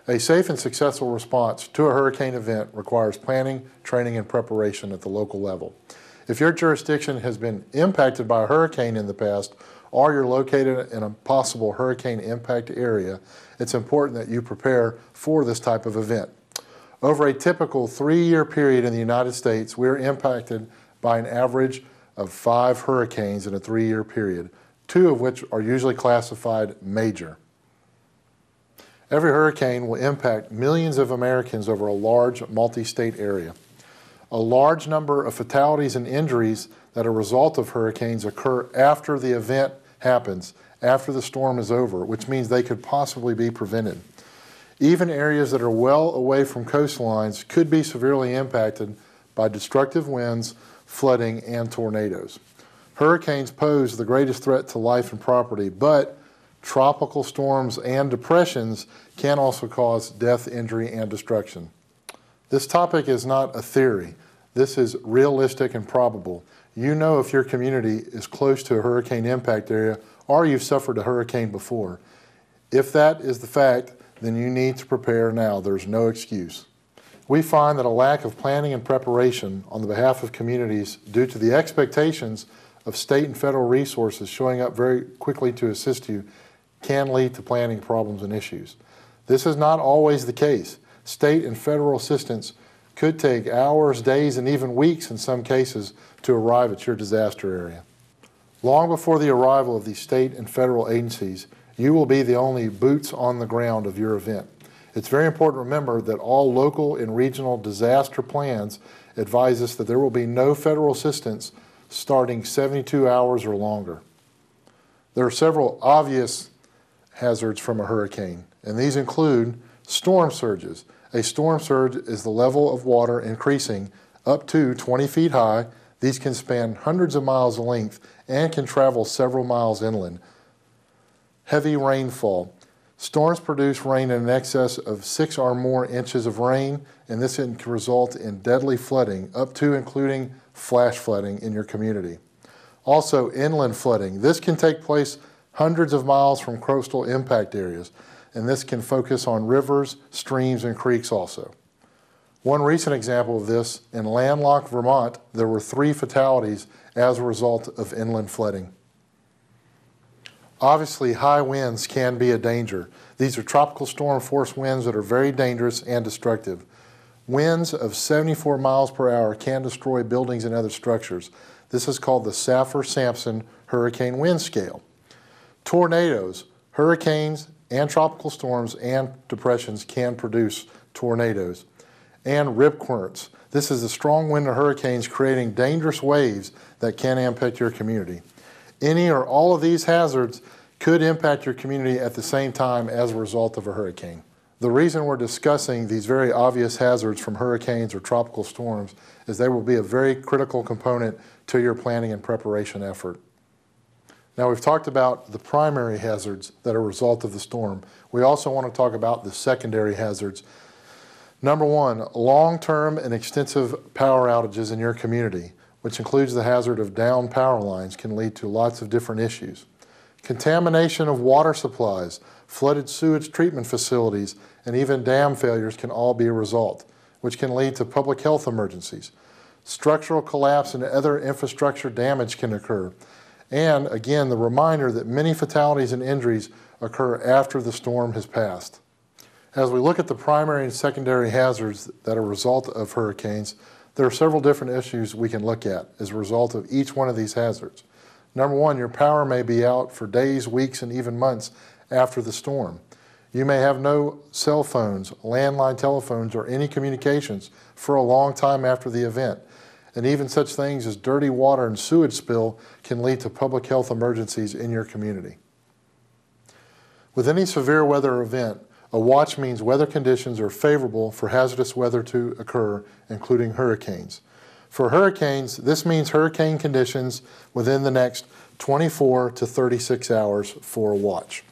A safe and successful response to a hurricane event requires planning, training, and preparation at the local level. If your jurisdiction has been impacted by a hurricane in the past, or you're located in a possible hurricane impact area, it's important that you prepare for this type of event. Over a typical 3-year period in the United States, we are impacted by an average of 5 hurricanes in a 3-year period, 2 of which are usually classified major. Every hurricane will impact millions of Americans over a large multi-state area. A large number of fatalities and injuries that are a result of hurricanes occur after the event happens, after the storm is over, which means they could possibly be prevented. Even areas that are well away from coastlines could be severely impacted by destructive winds, flooding, and tornadoes. Hurricanes pose the greatest threat to life and property, but tropical storms and depressions can also cause death, injury, and destruction. This topic is not a theory. This is realistic and probable. You know if your community is close to a hurricane impact area or you've suffered a hurricane before. If that is the fact, then you need to prepare now. There's no excuse. We find that a lack of planning and preparation on the behalf of communities due to the expectations of state and federal resources showing up very quickly to assist you can lead to planning problems and issues. This is not always the case. State and federal assistance could take hours, days, and even weeks in some cases to arrive at your disaster area. Long before the arrival of these state and federal agencies, you will be the only boots on the ground of your event. It's very important to remember that all local and regional disaster plans advise us that there will be no federal assistance starting 72 hours or longer. There are several obvious hazards from a hurricane, and these include storm surges. A storm surge is the level of water increasing up to 20 feet high. These can span hundreds of miles in length and can travel several miles inland. Heavy rainfall. Storms produce rain in excess of 6 or more inches of rain, and this can result in deadly flooding, up to including flash flooding in your community. Also, inland flooding. This can take place hundreds of miles from coastal impact areas, and this can focus on rivers, streams, and creeks also. One recent example of this, in landlocked Vermont, there were 3 fatalities as a result of inland flooding. Obviously, high winds can be a danger. These are tropical storm force winds that are very dangerous and destructive. Winds of 74 miles per hour can destroy buildings and other structures. This is called the Saffir-Simpson hurricane wind scale. Tornadoes, hurricanes, and tropical storms and depressions can produce tornadoes. And rip currents. This is the strong wind of hurricanes creating dangerous waves that can impact your community. Any or all of these hazards could impact your community at the same time as a result of a hurricane. The reason we're discussing these very obvious hazards from hurricanes or tropical storms is they will be a very critical component to your planning and preparation effort. Now, we've talked about the primary hazards that are a result of the storm. We also want to talk about the secondary hazards. Number 1, long-term and extensive power outages in your community, which includes the hazard of downed power lines, can lead to lots of different issues. Contamination of water supplies, flooded sewage treatment facilities, and even dam failures can all be a result, which can lead to public health emergencies. Structural collapse and other infrastructure damage can occur. And again, the reminder that many fatalities and injuries occur after the storm has passed. As we look at the primary and secondary hazards that are a result of hurricanes, there are several different issues we can look at as a result of each one of these hazards. Number 1, your power may be out for days, weeks, and even months after the storm. You may have no cell phones, landline telephones, or any communications for a long time after the event. And even such things as dirty water and sewage spill can lead to public health emergencies in your community. With any severe weather event, a watch means weather conditions are favorable for hazardous weather to occur, including hurricanes. For hurricanes, this means hurricane conditions within the next 24 to 36 hours for a watch.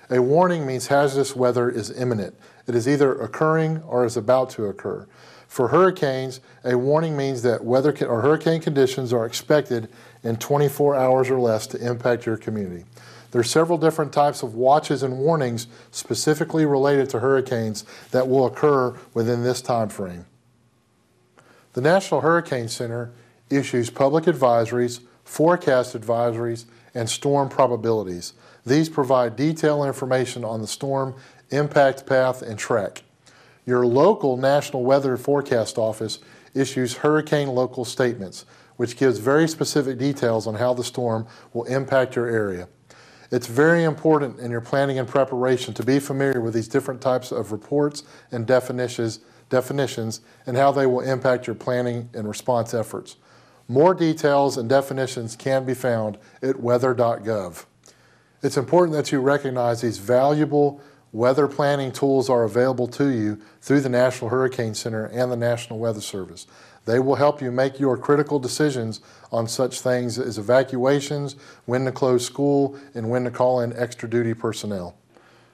A warning means hazardous weather is imminent. It is either occurring or is about to occur. For hurricanes, a warning means that weather or hurricane conditions are expected in 24 hours or less to impact your community. There are several different types of watches and warnings specifically related to hurricanes that will occur within this time frame. The National Hurricane Center issues public advisories, forecast advisories, and storm probabilities. These provide detailed information on the storm impact path and track. Your local National Weather Forecast Office issues hurricane local statements, which gives very specific details on how the storm will impact your area. It's very important in your planning and preparation to be familiar with these different types of reports and definitions and how they will impact your planning and response efforts. More details and definitions can be found at weather.gov. It's important that you recognize these valuable weather planning tools are available to you through the National Hurricane Center and the National Weather Service. They will help you make your critical decisions on such things as evacuations, when to close school, and when to call in extra duty personnel.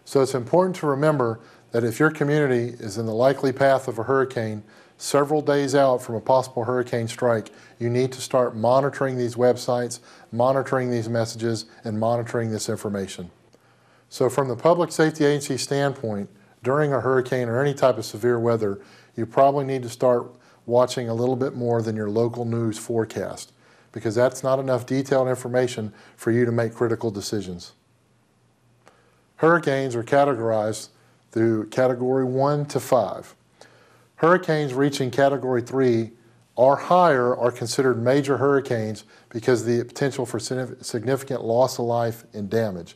So it's important to remember that if your community is in the likely path of a hurricane several days out from a possible hurricane strike, you need to start monitoring these websites, monitoring these messages, and monitoring this information. So from the Public Safety Agency standpoint, during a hurricane or any type of severe weather, you probably need to start watching a little bit more than your local news forecast, because that's not enough detailed information for you to make critical decisions. Hurricanes are categorized through Category 1 to 5. Hurricanes reaching Category 3 or higher are considered major hurricanes because of the potential for significant loss of life and damage.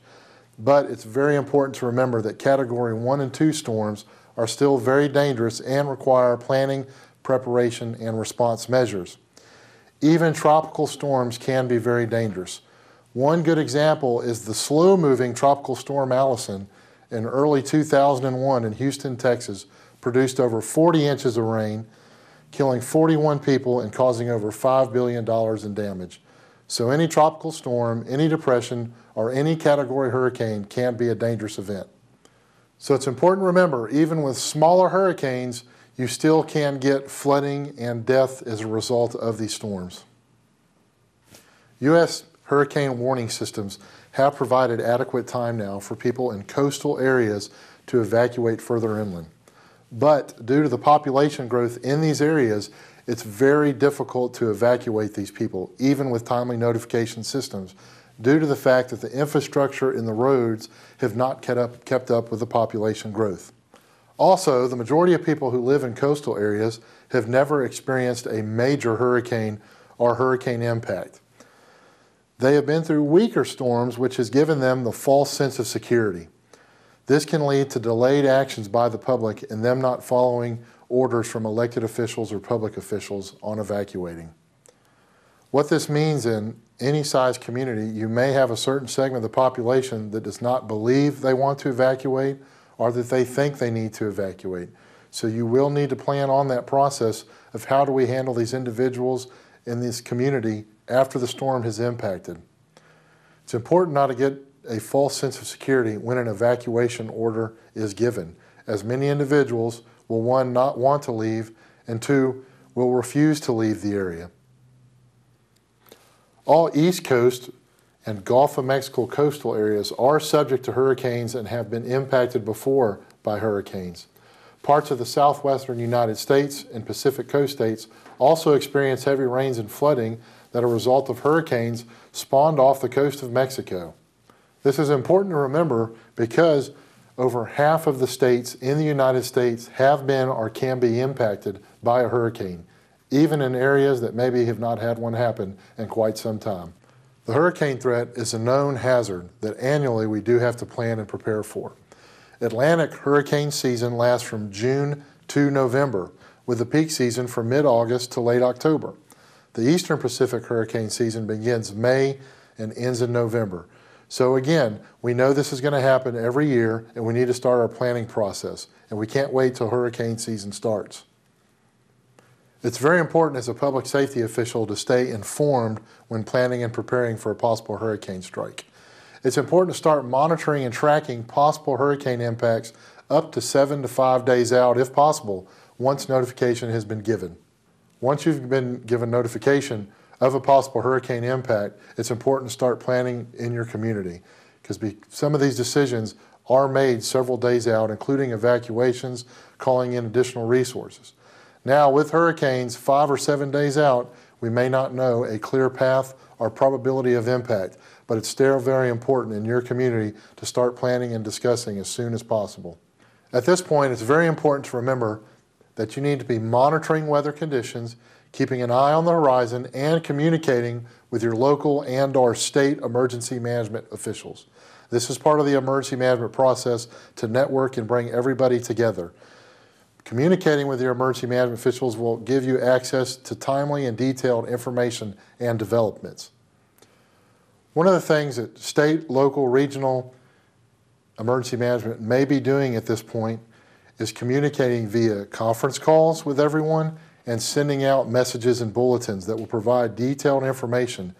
But it's very important to remember that Category 1 and 2 storms are still very dangerous and require planning, preparation, and response measures. Even tropical storms can be very dangerous. One good example is the slow-moving Tropical Storm Allison in early 2001 in Houston, Texas, produced over 40 inches of rain, killing 41 people and causing over $5 billion in damage. So any tropical storm, any depression, or any category hurricane can be a dangerous event. So it's important to remember, even with smaller hurricanes, you still can get flooding and death as a result of these storms. U.S. hurricane warning systems have provided adequate time now for people in coastal areas to evacuate further inland. But due to the population growth in these areas, it's very difficult to evacuate these people, even with timely notification systems, due to the fact that the infrastructure in the roads have not kept up with the population growth. Also, the majority of people who live in coastal areas have never experienced a major hurricane or hurricane impact. They have been through weaker storms, which has given them the false sense of security. This can lead to delayed actions by the public and them not following orders from elected officials or public officials on evacuating. What this means in any size community, you may have a certain segment of the population that does not believe they want to evacuate or that they think they need to evacuate. So you will need to plan on that process of how do we handle these individuals in this community after the storm has impacted. It's important not to get a false sense of security when an evacuation order is given, as many individuals will, one, not want to leave, and two, will refuse to leave the area. All East Coast and Gulf of Mexico coastal areas are subject to hurricanes and have been impacted before by hurricanes. Parts of the southwestern United States and Pacific Coast states also experience heavy rains and flooding that are a result of hurricanes spawned off the coast of Mexico. This is important to remember because over half of the states in the United States have been or can be impacted by a hurricane, even in areas that maybe have not had one happen in quite some time. The hurricane threat is a known hazard that annually we do have to plan and prepare for. Atlantic hurricane season lasts from June to November, with the peak season from mid-August to late October. The Eastern Pacific hurricane season begins May and ends in November. So again, we know this is going to happen every year and we need to start our planning process, and we can't wait till hurricane season starts. It's very important as a public safety official to stay informed when planning and preparing for a possible hurricane strike. It's important to start monitoring and tracking possible hurricane impacts up to 7 to 5 days out, if possible, once notification has been given. Once you've been given notification of a possible hurricane impact, it's important to start planning in your community, because some of these decisions are made several days out, including evacuations, calling in additional resources. Now, with hurricanes 5 or 7 days out, we may not know a clear path or probability of impact, but it's still very important in your community to start planning and discussing as soon as possible. At this point, it's very important to remember that you need to be monitoring weather conditions, keeping an eye on the horizon, and communicating with your local and/or state emergency management officials. This is part of the emergency management process to network and bring everybody together. Communicating with your emergency management officials will give you access to timely and detailed information and developments. One of the things that state, local, regional emergency management may be doing at this point is communicating via conference calls with everyone and sending out messages and bulletins that will provide detailed information.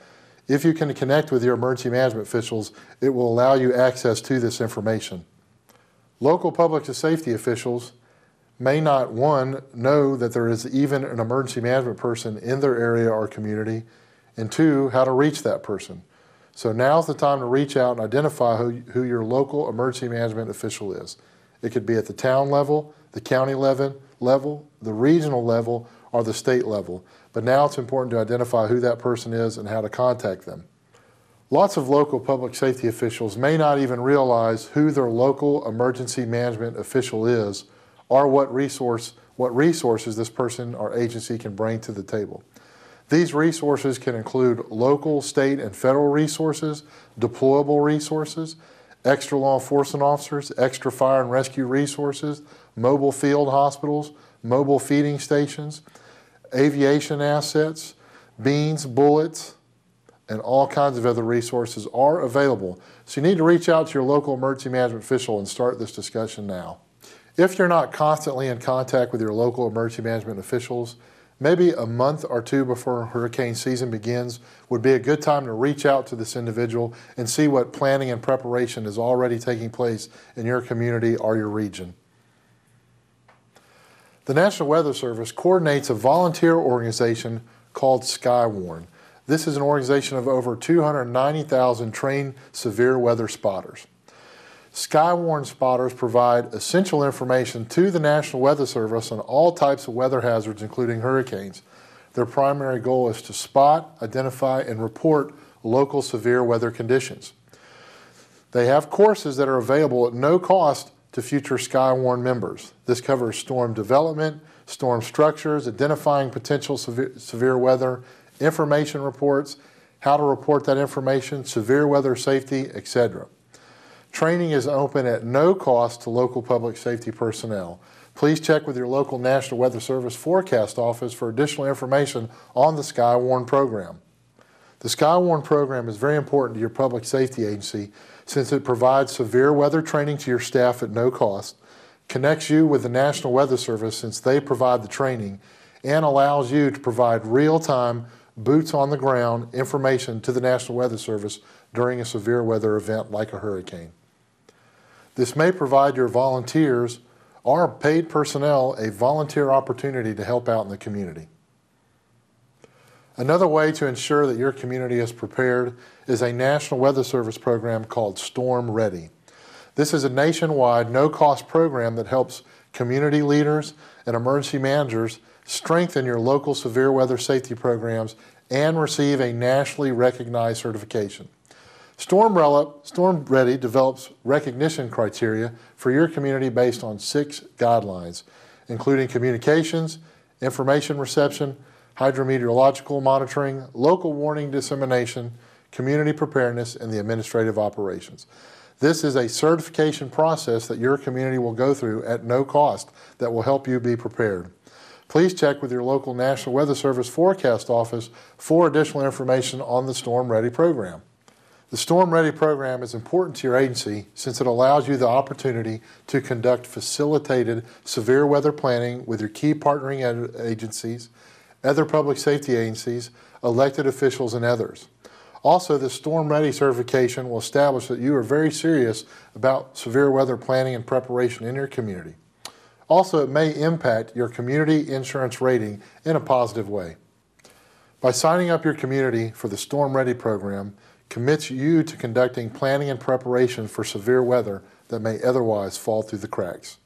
If you can connect with your emergency management officials, it will allow you access to this information. Local public safety officials may not, one, know that there is even an emergency management person in their area or community, and two, how to reach that person. So now's the time to reach out and identify who your local emergency management official is. It could be at the town level, the county level, the regional level, or the state level. But now it's important to identify who that person is and how to contact them. Lots of local public safety officials may not even realize who their local emergency management official is or what resources this person or agency can bring to the table. These resources can include local, state, and federal resources, deployable resources, extra law enforcement officers, extra fire and rescue resources, mobile field hospitals, mobile feeding stations, aviation assets, beans, bullets, and all kinds of other resources are available. So you need to reach out to your local emergency management official and start this discussion now. If you're not constantly in contact with your local emergency management officials, maybe a month or two before hurricane season begins would be a good time to reach out to this individual and see what planning and preparation is already taking place in your community or your region. The National Weather Service coordinates a volunteer organization called Skywarn. This is an organization of over 290,000 trained severe weather spotters. Skywarn spotters provide essential information to the National Weather Service on all types of weather hazards, including hurricanes. Their primary goal is to spot, identify, and report local severe weather conditions. They have courses that are available at no cost to future Skywarn members. This covers storm development, storm structures, identifying potential severe weather, information reports, how to report that information, severe weather safety, etc. Training is open at no cost to local public safety personnel. Please check with your local National Weather Service forecast office for additional information on the Skywarn program. The Skywarn program is very important to your public safety agency since it provides severe weather training to your staff at no cost, connects you with the National Weather Service since they provide the training, and allows you to provide real-time, boots-on-the-ground information to the National Weather Service during a severe weather event like a hurricane. This may provide your volunteers or paid personnel a volunteer opportunity to help out in the community. Another way to ensure that your community is prepared is a National Weather Service program called Storm Ready. This is a nationwide, no-cost program that helps community leaders and emergency managers strengthen your local severe weather safety programs and receive a nationally recognized certification. Storm Ready develops recognition criteria for your community based on 6 guidelines, including communications, information reception, hydrometeorological monitoring, local warning dissemination, community preparedness, and the administrative operations. This is a certification process that your community will go through at no cost that will help you be prepared. Please check with your local National Weather Service forecast office for additional information on the Storm Ready program. The Storm Ready program is important to your agency since it allows you the opportunity to conduct facilitated severe weather planning with your key partnering agencies, other public safety agencies, elected officials, and others. Also, the Storm Ready certification will establish that you are very serious about severe weather planning and preparation in your community. Also, it may impact your community insurance rating in a positive way. By signing up your community for the Storm Ready program, commits you to conducting planning and preparation for severe weather that may otherwise fall through the cracks.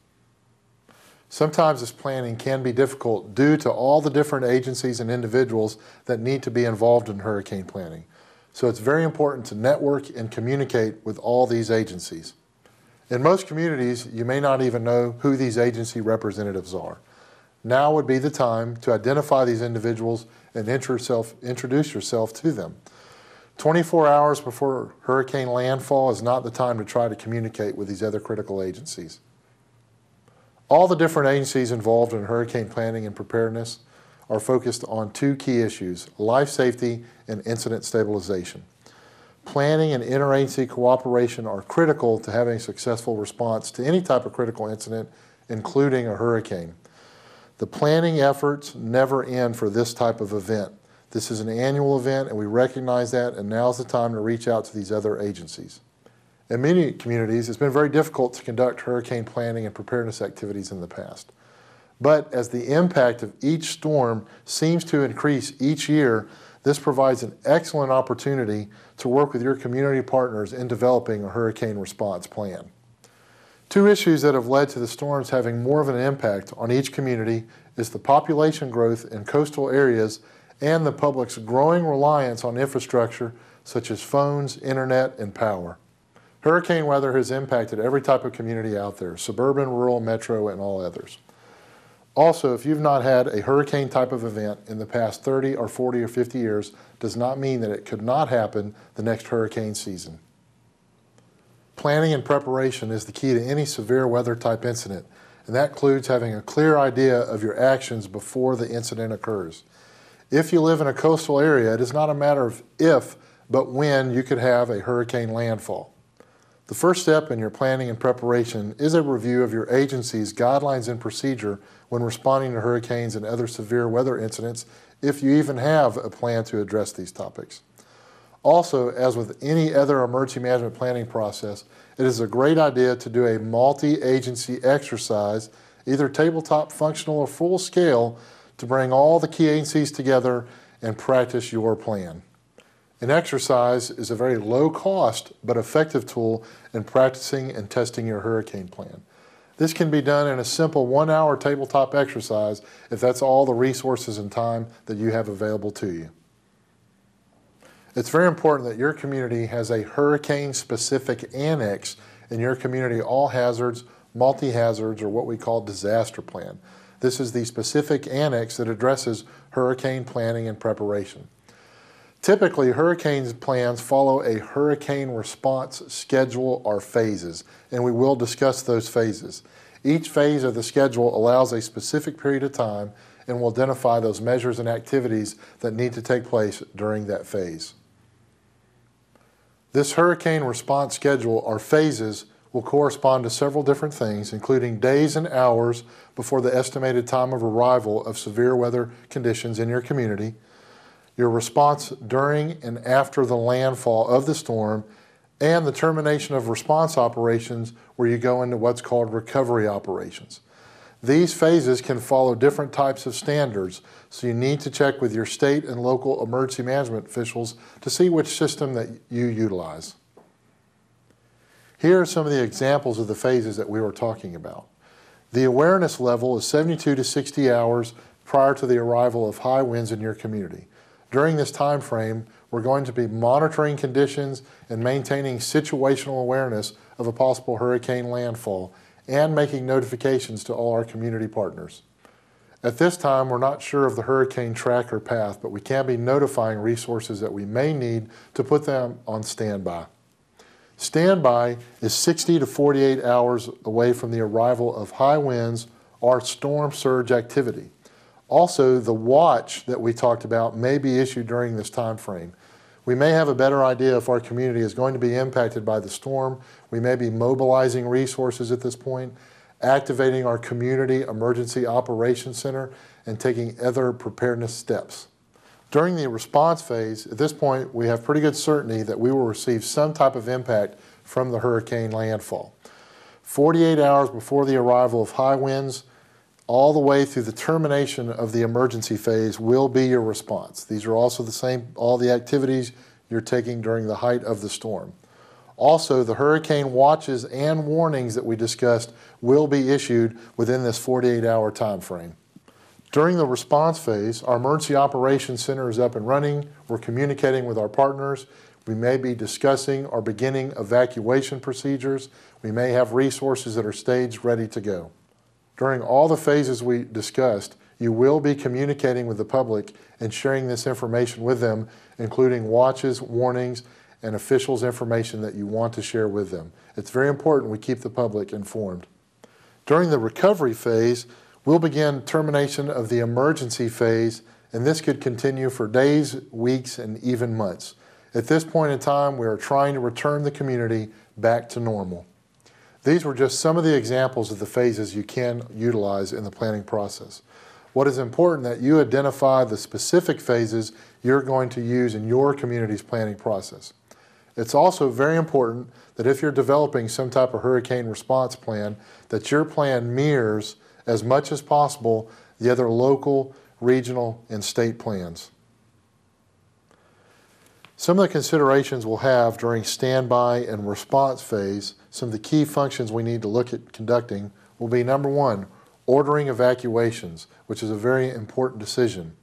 Sometimes this planning can be difficult due to all the different agencies and individuals that need to be involved in hurricane planning. So it's very important to network and communicate with all these agencies. In most communities, you may not even know who these agency representatives are. Now would be the time to identify these individuals and introduce yourself to them. 24 hours before hurricane landfall is not the time to try to communicate with these other critical agencies. All the different agencies involved in hurricane planning and preparedness are focused on two key issues: life safety and incident stabilization. Planning and interagency cooperation are critical to having a successful response to any type of critical incident, including a hurricane. The planning efforts never end for this type of event. This is an annual event, and we recognize that, and now's the time to reach out to these other agencies. In many communities, it's been very difficult to conduct hurricane planning and preparedness activities in the past. But as the impact of each storm seems to increase each year, this provides an excellent opportunity to work with your community partners in developing a hurricane response plan. Two issues that have led to the storms having more of an impact on each community is the population growth in coastal areas and the public's growing reliance on infrastructure such as phones, internet, and power. Hurricane weather has impacted every type of community out there: suburban, rural, metro, and all others. Also, if you've not had a hurricane type of event in the past 30 or 40 or 50 years, does not mean that it could not happen the next hurricane season. Planning and preparation is the key to any severe weather type incident, and that includes having a clear idea of your actions before the incident occurs. If you live in a coastal area, it is not a matter of if, but when you could have a hurricane landfall. The first step in your planning and preparation is a review of your agency's guidelines and procedure when responding to hurricanes and other severe weather incidents, if you even have a plan to address these topics. Also, as with any other emergency management planning process, it is a great idea to do a multi-agency exercise, either tabletop, functional, or full scale, to bring all the key agencies together and practice your plan. An exercise is a very low cost but effective tool in practicing and testing your hurricane plan. This can be done in a simple 1-hour tabletop exercise if that's all the resources and time that you have available to you. It's very important that your community has a hurricane-specific annex in your community all hazards, multi-hazards, or what we call disaster plan. This is the specific annex that addresses hurricane planning and preparation. Typically, hurricane plans follow a hurricane response schedule or phases, and we will discuss those phases. Each phase of the schedule allows a specific period of time and will identify those measures and activities that need to take place during that phase. This hurricane response schedule or phases will correspond to several different things, including days and hours before the estimated time of arrival of severe weather conditions in your community, your response during and after the landfall of the storm, and the termination of response operations where you go into what's called recovery operations. These phases can follow different types of standards, so you need to check with your state and local emergency management officials to see which system that you utilize. Here are some of the examples of the phases that we were talking about. The awareness level is 72 to 60 hours prior to the arrival of high winds in your community. During this time frame, we're going to be monitoring conditions and maintaining situational awareness of a possible hurricane landfall and making notifications to all our community partners. At this time, we're not sure of the hurricane track or path, but we can be notifying resources that we may need to put them on standby. Standby is 60 to 48 hours away from the arrival of high winds or storm surge activity. Also, the watch that we talked about may be issued during this time frame. We may have a better idea if our community is going to be impacted by the storm. We may be mobilizing resources at this point, activating our community emergency operations center, and taking other preparedness steps. During the response phase, at this point, we have pretty good certainty that we will receive some type of impact from the hurricane landfall. 48 hours before the arrival of high winds, all the way through the termination of the emergency phase will be your response. These are also the same, all the activities you're taking during the height of the storm. Also, the hurricane watches and warnings that we discussed will be issued within this 48-hour time frame. During the response phase, our Emergency Operations Center is up and running. We're communicating with our partners. We may be discussing or beginning evacuation procedures. We may have resources that are staged ready to go. During all the phases we discussed, you will be communicating with the public and sharing this information with them, including watches, warnings, and officials' information that you want to share with them. It's very important we keep the public informed. During the recovery phase, we'll begin termination of the emergency phase, and this could continue for days, weeks, and even months. At this point in time, we are trying to return the community back to normal. These were just some of the examples of the phases you can utilize in the planning process. What is important that you identify the specific phases you're going to use in your community's planning process. It's also very important that if you're developing some type of hurricane response plan, that your plan mirrors as much as possible the other local, regional, and state plans. Some of the considerations we'll have during standby and response phase, some of the key functions we need to look at conducting will be number one, ordering evacuations, which is a very important decision.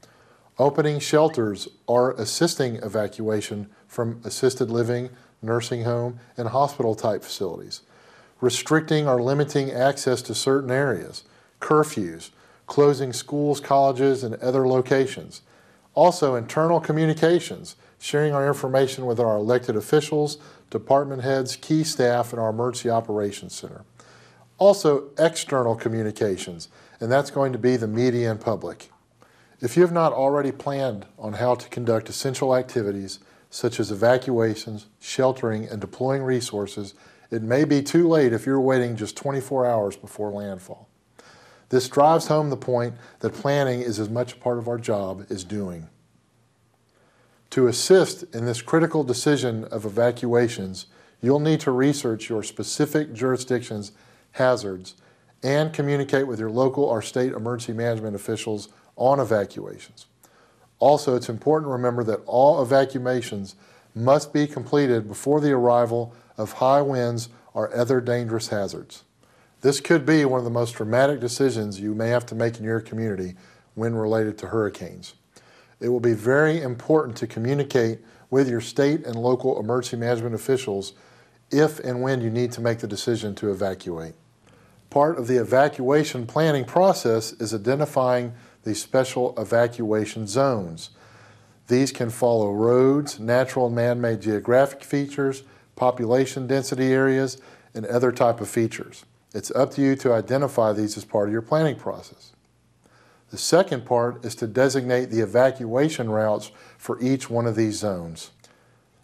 Opening shelters or assisting evacuation from assisted living, nursing home, and hospital type facilities. Restricting or limiting access to certain areas. Curfews, closing schools, colleges, and other locations. Also, internal communications, sharing our information with our elected officials, department heads, key staff, and our Emergency Operations Center. Also, external communications, and that's going to be the media and public. If you have not already planned on how to conduct essential activities, such as evacuations, sheltering, and deploying resources, it may be too late if you're waiting just 24 hours before landfall. This drives home the point that planning is as much a part of our job as doing. To assist in this critical decision of evacuations, you'll need to research your specific jurisdiction's hazards and communicate with your local or state emergency management officials on evacuations. Also, it's important to remember that all evacuations must be completed before the arrival of high winds or other dangerous hazards. This could be one of the most dramatic decisions you may have to make in your community when related to hurricanes. It will be very important to communicate with your state and local emergency management officials if and when you need to make the decision to evacuate. Part of the evacuation planning process is identifying the special evacuation zones. These can follow roads, natural and man-made geographic features, population density areas, and other type of features. It's up to you to identify these as part of your planning process. The second part is to designate the evacuation routes for each one of these zones.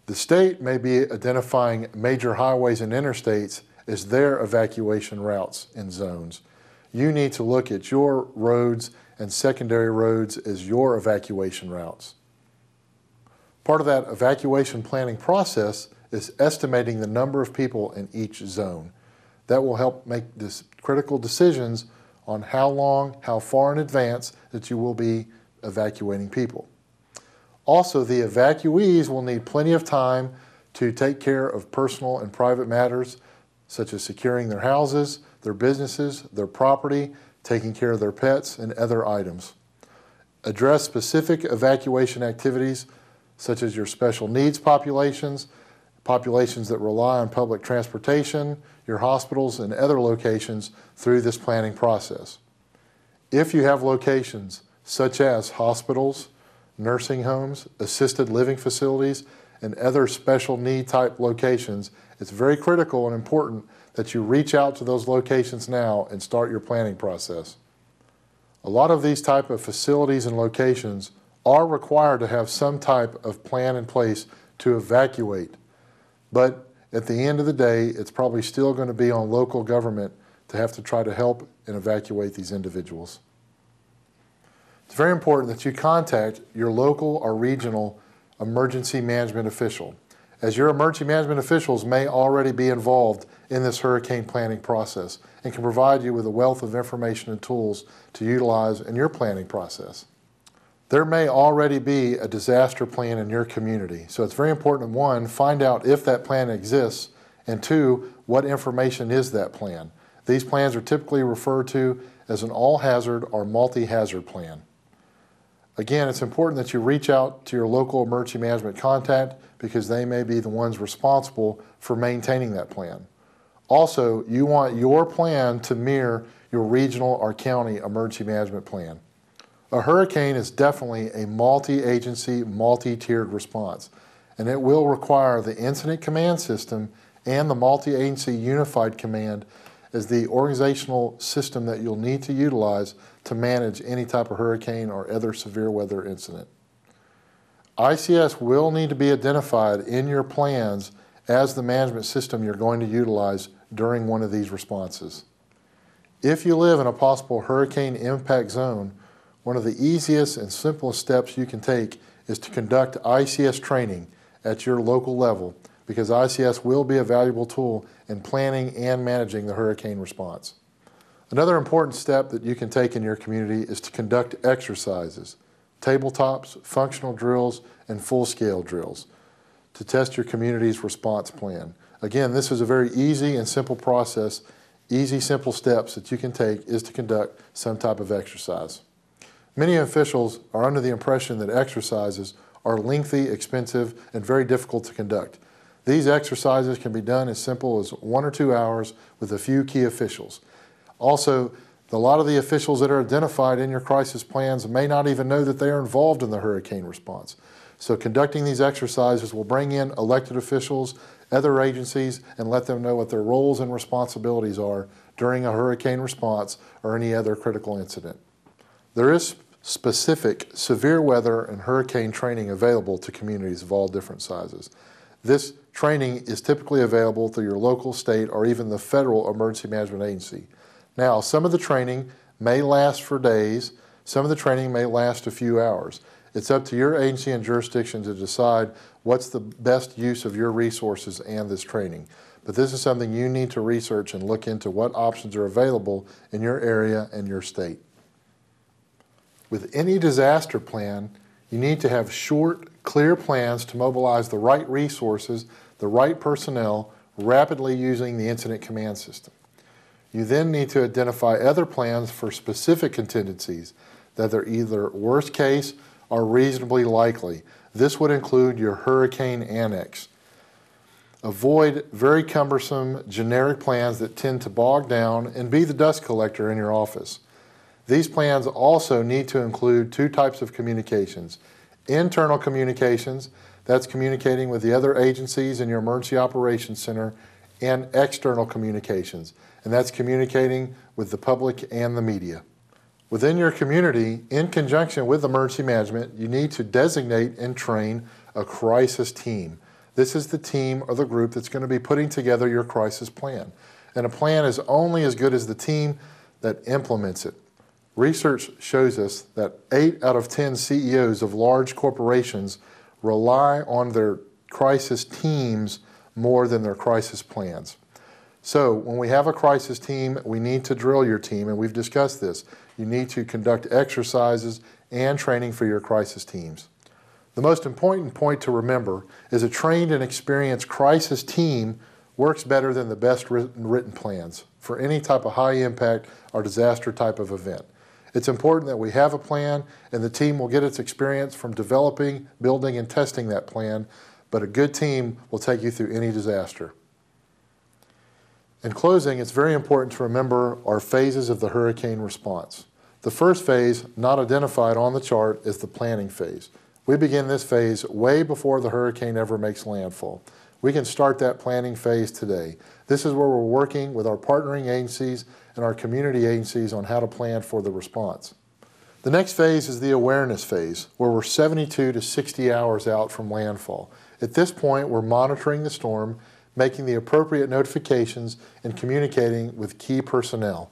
The state may be identifying major highways and interstates as their evacuation routes and zones. You need to look at your roads and secondary roads as your evacuation routes. Part of that evacuation planning process is estimating the number of people in each zone. That will help make critical decisions on how long, how far in advance that you will be evacuating people. Also, the evacuees will need plenty of time to take care of personal and private matters, such as securing their houses, their businesses, their property, taking care of their pets, and other items. Address specific evacuation activities, such as your special needs populations, populations that rely on public transportation, your hospitals, and other locations through this planning process. If you have locations such as hospitals, nursing homes, assisted living facilities, and other special need type locations, it's very critical and important that you reach out to those locations now and start your planning process. A lot of these type of facilities and locations are required to have some type of plan in place to evacuate. But at the end of the day, it's probably still going to be on local government to have to try to help and evacuate these individuals. It's very important that you contact your local or regional emergency management official, as your emergency management officials may already be involved in this hurricane planning process and can provide you with a wealth of information and tools to utilize in your planning process. There may already be a disaster plan in your community, so it's very important, one, find out if that plan exists, and two, what information is that plan. These plans are typically referred to as an all-hazard or multi-hazard plan. Again, it's important that you reach out to your local emergency management contact because they may be the ones responsible for maintaining that plan. Also, you want your plan to mirror your regional or county emergency management plan. A hurricane is definitely a multi-agency, multi-tiered response, and it will require the incident command system and the multi-agency unified command as the organizational system that you'll need to utilize to manage any type of hurricane or other severe weather incident. ICS will need to be identified in your plans as the management system you're going to utilize during one of these responses. If you live in a possible hurricane impact zone, one of the easiest and simplest steps you can take is to conduct ICS training at your local level, because ICS will be a valuable tool in planning and managing the hurricane response. Another important step that you can take in your community is to conduct exercises, tabletops, functional drills, and full-scale drills to test your community's response plan. Again, this is a very easy and simple process. Easy, simple steps that you can take is to conduct some type of exercise. Many officials are under the impression that exercises are lengthy, expensive, and very difficult to conduct. These exercises can be done as simple as 1 or 2 hours with a few key officials. Also, a lot of the officials that are identified in your crisis plans may not even know that they are involved in the hurricane response. So conducting these exercises will bring in elected officials, other agencies, and let them know what their roles and responsibilities are during a hurricane response or any other critical incident. There is specific severe weather and hurricane training available to communities of all different sizes. This training is typically available through your local, state, or even the federal emergency management agency. Now, some of the training may last for days, some of the training may last a few hours. It's up to your agency and jurisdiction to decide what's the best use of your resources and this training. But this is something you need to research and look into what options are available in your area and your state. With any disaster plan, you need to have short, clear plans to mobilize the right resources, the right personnel, rapidly using the incident command system. You then need to identify other plans for specific contingencies that are either worst case or reasonably likely. This would include your hurricane annex. Avoid very cumbersome generic plans that tend to bog down and be the dust collector in your office. These plans also need to include 2 types of communications. Internal communications, that's communicating with the other agencies in your emergency operations center, and external communications, and that's communicating with the public and the media. Within your community, in conjunction with emergency management, you need to designate and train a crisis team. This is the team or the group that's going to be putting together your crisis plan. And a plan is only as good as the team that implements it. Research shows us that 8 out of 10 CEOs of large corporations rely on their crisis teams more than their crisis plans. So when we have a crisis team, we need to drill your team, and we've discussed this. You need to conduct exercises and training for your crisis teams. The most important point to remember is a trained and experienced crisis team works better than the best written plans for any type of high impact or disaster type of event. It's important that we have a plan, and the team will get its experience from developing, building, and testing that plan, but a good team will take you through any disaster. In closing, it's very important to remember our phases of the hurricane response. The first phase, not identified on the chart, is the planning phase. We begin this phase way before the hurricane ever makes landfall. We can start that planning phase today. This is where we're working with our partnering agencies and our community agencies on how to plan for the response. The next phase is the awareness phase, where we're 72 to 60 hours out from landfall. At this point, we're monitoring the storm, making the appropriate notifications, and communicating with key personnel.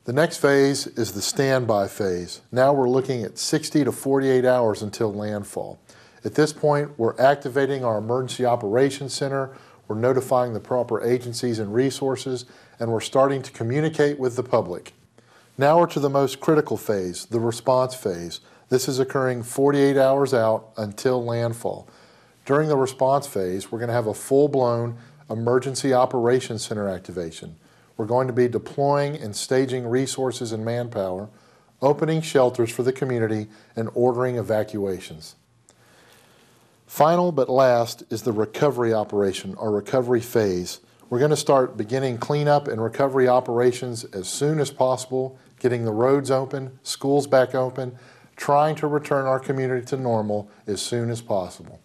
The next phase is the standby phase. Now we're looking at 60 to 48 hours until landfall. At this point, we're activating our emergency operations center, we're notifying the proper agencies and resources, and we're starting to communicate with the public. Now we're to the most critical phase, the response phase. This is occurring 48 hours out until landfall. During the response phase, we're going to have a full-blown Emergency Operations Center activation. We're going to be deploying and staging resources and manpower, opening shelters for the community, and ordering evacuations. Final but last is the recovery operation, or recovery phase. We're going to start beginning cleanup and recovery operations as soon as possible, getting the roads open, schools back open, trying to return our community to normal as soon as possible.